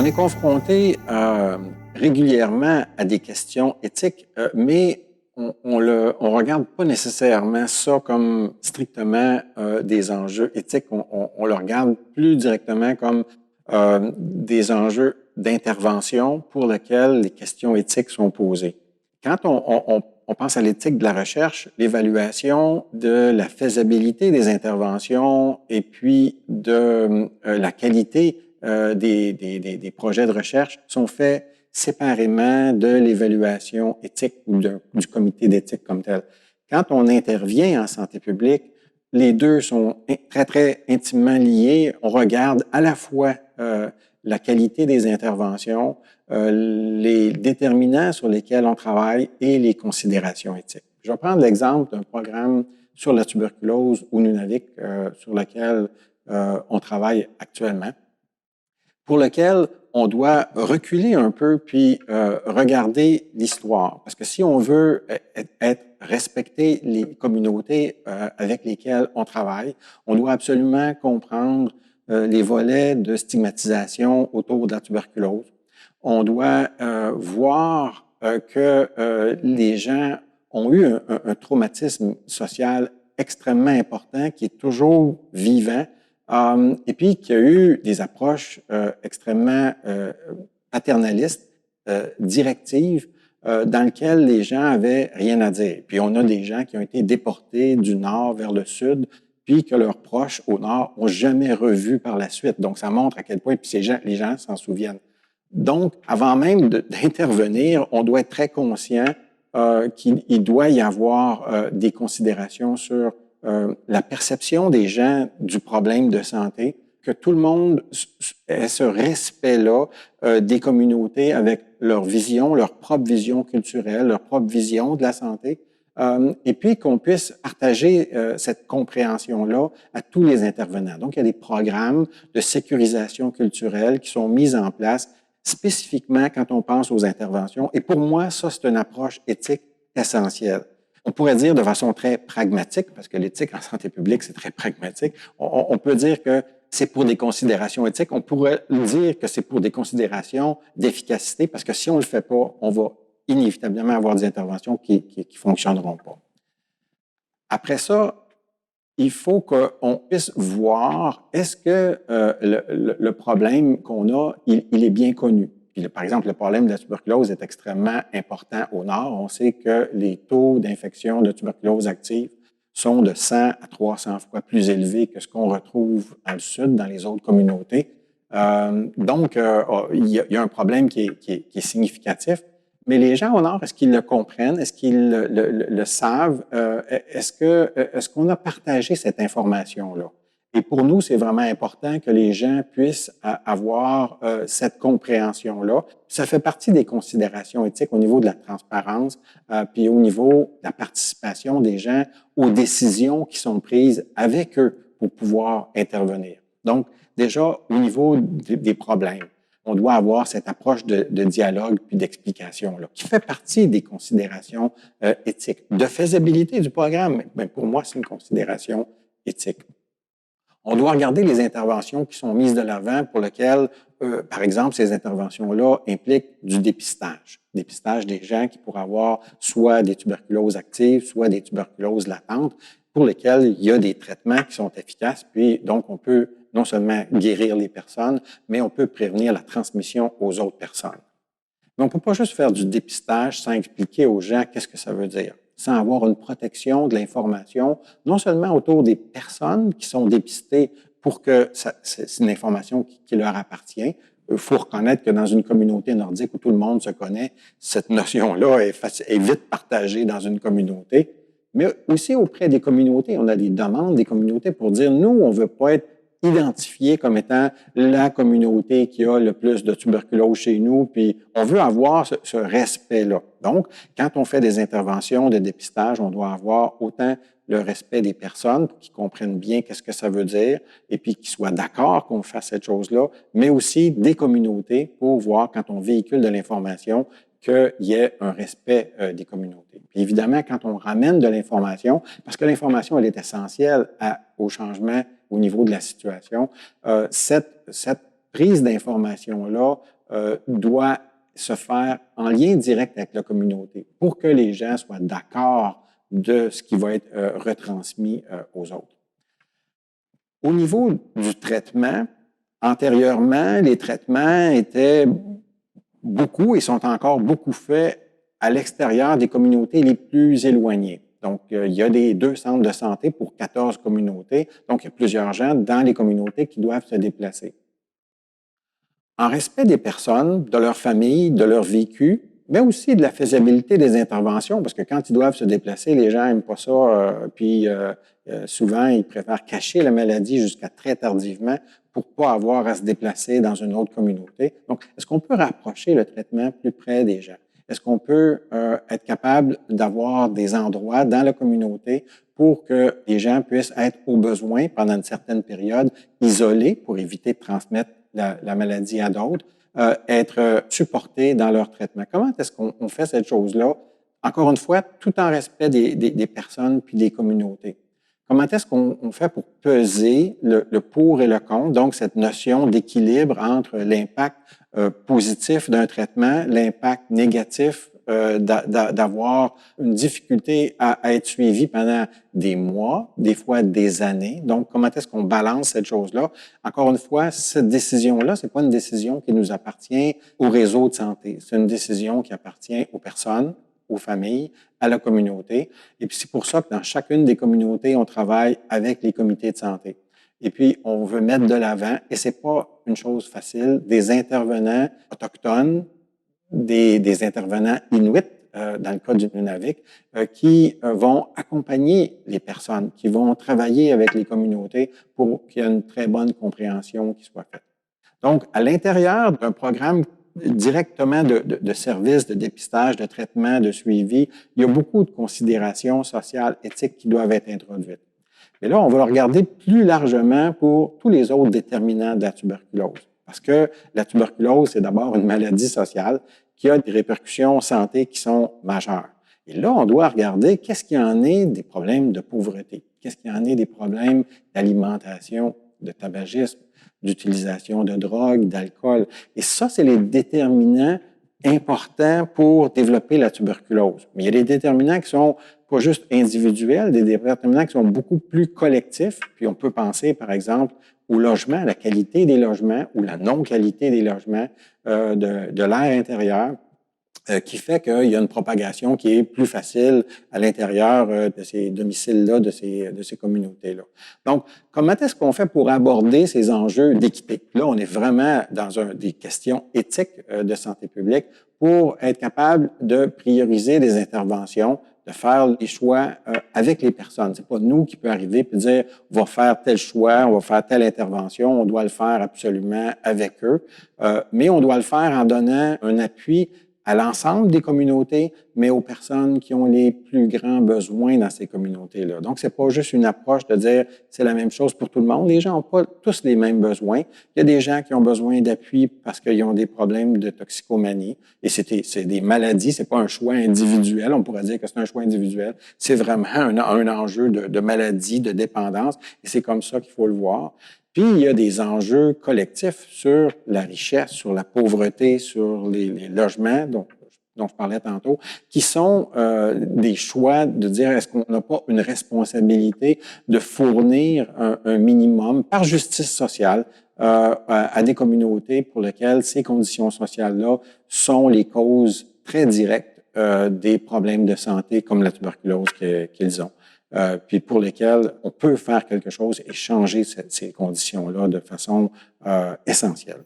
On est confronté régulièrement à des questions éthiques, mais on ne regarde pas nécessairement ça comme strictement des enjeux éthiques. On le regarde plus directement comme des enjeux d'intervention pour lesquels les questions éthiques sont posées. Quand on pense à l'éthique de la recherche, l'évaluation de la faisabilité des interventions et puis de la qualité des projets de recherche sont faits séparément de l'évaluation éthique ou du comité d'éthique comme tel. Quand on intervient en santé publique, les deux sont très, très intimement liés. On regarde à la fois la qualité des interventions, les déterminants sur lesquels on travaille et les considérations éthiques. Je vais prendre l'exemple d'un programme sur la tuberculose ou Nunavik sur lequel on travaille actuellement, pour lequel on doit reculer un peu puis regarder l'histoire. Parce que si on veut respecter les communautés avec lesquelles on travaille, on doit absolument comprendre les volets de stigmatisation autour de la tuberculose. On doit voir que les gens ont eu un traumatisme social extrêmement important qui est toujours vivant, et puis qu'il y a eu des approches extrêmement paternalistes, directives, dans lesquelles les gens avaient rien à dire. Puis on a des gens qui ont été déportés du nord vers le sud, puis que leurs proches au nord n'ont jamais revu par la suite. Donc ça montre à quel point, puis les gens s'en souviennent. Donc, avant même d'intervenir, on doit être très conscient qu'il doit y avoir des considérations sur la perception des gens du problème de santé, que tout le monde ait ce respect-là des communautés avec leur vision, leur propre vision culturelle, leur propre vision de la santé, et puis qu'on puisse partager cette compréhension-là à tous les intervenants. Donc, il y a des programmes de sécurisation culturelle qui sont mis en place spécifiquement quand on pense aux interventions. Et pour moi, ça, c'est une approche éthique essentielle. On pourrait dire de façon très pragmatique, parce que l'éthique en santé publique, c'est très pragmatique, on peut dire que c'est pour des considérations éthiques. On pourrait dire que c'est pour des considérations d'efficacité, parce que si on ne le fait pas, on va inévitablement avoir des interventions qui fonctionneront pas. Après ça, il faut qu'on puisse voir, est-ce que le problème qu'on a, il est bien connu. Puis, par exemple, le problème de la tuberculose est extrêmement important au nord. On sait que les taux d'infection de tuberculose active sont de 100 à 300 fois plus élevés que ce qu'on retrouve dans le sud, dans les autres communautés. Donc, il y a un problème qui est significatif. Mais les gens au Nord, est-ce qu'ils le comprennent? Est-ce qu'ils le savent? Est-ce qu'on a partagé cette information-là? Et pour nous, c'est vraiment important que les gens puissent avoir cette compréhension-là. Ça fait partie des considérations éthiques au niveau de la transparence, puis au niveau de la participation des gens aux décisions qui sont prises avec eux pour pouvoir intervenir. Donc, déjà, au niveau des problèmes, on doit avoir cette approche de dialogue puis d'explication là, qui fait partie des considérations éthiques. De faisabilité du programme, bien, pour moi, c'est une considération éthique. On doit regarder les interventions qui sont mises de l'avant pour lesquelles, par exemple, ces interventions-là impliquent du dépistage. Dépistage des gens qui pourraient avoir soit des tuberculoses actives, soit des tuberculoses latentes, pour lesquelles il y a des traitements qui sont efficaces, puis donc on peut non seulement guérir les personnes, mais on peut prévenir la transmission aux autres personnes. Mais on ne peut pas juste faire du dépistage sans expliquer aux gens qu'est-ce que ça veut dire, sans avoir une protection de l'information, non seulement autour des personnes qui sont dépistées pour que c'est une information qui leur appartient. Il faut reconnaître que dans une communauté nordique où tout le monde se connaît, cette notion-là est vite partagée dans une communauté. Mais aussi auprès des communautés, on a des demandes des communautés pour dire, nous, on ne veut pas être identifié comme étant la communauté qui a le plus de tuberculose chez nous, puis on veut avoir ce respect-là. Donc, quand on fait des interventions de dépistage, on doit avoir autant le respect des personnes pour qu'ils comprennent bien qu'est-ce que ça veut dire et puis qu'ils soient d'accord qu'on fasse cette chose-là, mais aussi des communautés pour voir quand on véhicule de l'information qu'il y ait un respect des communautés. Puis évidemment, quand on ramène de l'information, parce que l'information, elle est essentielle au changement au niveau de la situation, cette prise d'information-là doit se faire en lien direct avec la communauté pour que les gens soient d'accord de ce qui va être retransmis aux autres. Au niveau du traitement, antérieurement, les traitements étaient beaucoup et sont encore beaucoup faits à l'extérieur des communautés les plus éloignées. Donc, il y a deux centres de santé pour 14 communautés. Donc, il y a plusieurs gens dans les communautés qui doivent se déplacer. En respect des personnes, de leur famille, de leur vécu, mais aussi de la faisabilité des interventions, parce que quand ils doivent se déplacer, les gens n'aiment pas ça, souvent, ils préfèrent cacher la maladie jusqu'à très tardivement pour pas avoir à se déplacer dans une autre communauté. Donc, est-ce qu'on peut rapprocher le traitement plus près des gens? Est-ce qu'on peut être capable d'avoir des endroits dans la communauté pour que les gens puissent être au besoin pendant une certaine période isolés pour éviter de transmettre la maladie à d'autres, être supportés dans leur traitement? Comment est-ce qu'on fait cette chose-là? Encore une fois, tout en respect des personnes puis des communautés. Comment est-ce qu'on fait pour peser le pour et le contre, donc cette notion d'équilibre entre l'impact positif d'un traitement, l'impact négatif d'avoir une difficulté à être suivi pendant des mois, des fois des années. Donc, comment est-ce qu'on balance cette chose-là? Encore une fois, cette décision-là, c'est pas une décision qui nous appartient au réseau de santé. C'est une décision qui appartient aux personnes, aux familles, à la communauté. Et puis, c'est pour ça que dans chacune des communautés, on travaille avec les comités de santé. Et puis, on veut mettre de l'avant, et c'est pas une chose facile, des intervenants autochtones, des intervenants inuits, dans le cas du Nunavik, qui vont accompagner les personnes, qui vont travailler avec les communautés pour qu'il y ait une très bonne compréhension qui soit faite. Donc, à l'intérieur d'un programme directement de services, de dépistage, de traitement, de suivi, il y a beaucoup de considérations sociales, éthiques qui doivent être introduites. Mais là, on va le regarder plus largement pour tous les autres déterminants de la tuberculose. Parce que la tuberculose, c'est d'abord une maladie sociale qui a des répercussions santé qui sont majeures. Et là, on doit regarder qu'est-ce qu'il y en est des problèmes de pauvreté, qu'est-ce qu'il y en est des problèmes d'alimentation, de tabagisme, d'utilisation de drogue, d'alcool. Et ça, c'est les déterminants importants pour développer la tuberculose. Mais il y a des déterminants qui sont pas juste individuels, des déterminants qui sont beaucoup plus collectifs. Puis on peut penser, par exemple, au logement, à la qualité des logements ou la non-qualité des logements, de l'air intérieur, qui fait qu'il y a une propagation qui est plus facile à l'intérieur de ces domiciles-là, de ces communautés-là. Donc, comment est-ce qu'on fait pour aborder ces enjeux d'équité? Là, on est vraiment dans des questions éthiques de santé publique pour être capable de prioriser des interventions, de faire les choix avec les personnes. C'est pas nous qui peut arriver et dire on va faire tel choix, on va faire telle intervention, on doit le faire absolument avec eux, mais on doit le faire en donnant un appui à l'ensemble des communautés, mais aux personnes qui ont les plus grands besoins dans ces communautés-là. Donc, c'est pas juste une approche de dire c'est la même chose pour tout le monde. Les gens n'ont pas tous les mêmes besoins. Il y a des gens qui ont besoin d'appui parce qu'ils ont des problèmes de toxicomanie. Et c'est des maladies, c'est pas un choix individuel. On pourrait dire que c'est un choix individuel. C'est vraiment un enjeu de maladie, de dépendance. Et c'est comme ça qu'il faut le voir. Puis, il y a des enjeux collectifs sur la richesse, sur la pauvreté, sur les logements dont je parlais tantôt, qui sont des choix de dire est-ce qu'on n'a pas une responsabilité de fournir un minimum par justice sociale à des communautés pour lesquelles ces conditions sociales-là sont les causes très directes des problèmes de santé comme la tuberculose qu'ils ont. Puis pour lesquels on peut faire quelque chose et changer ces conditions-là de façon essentielle.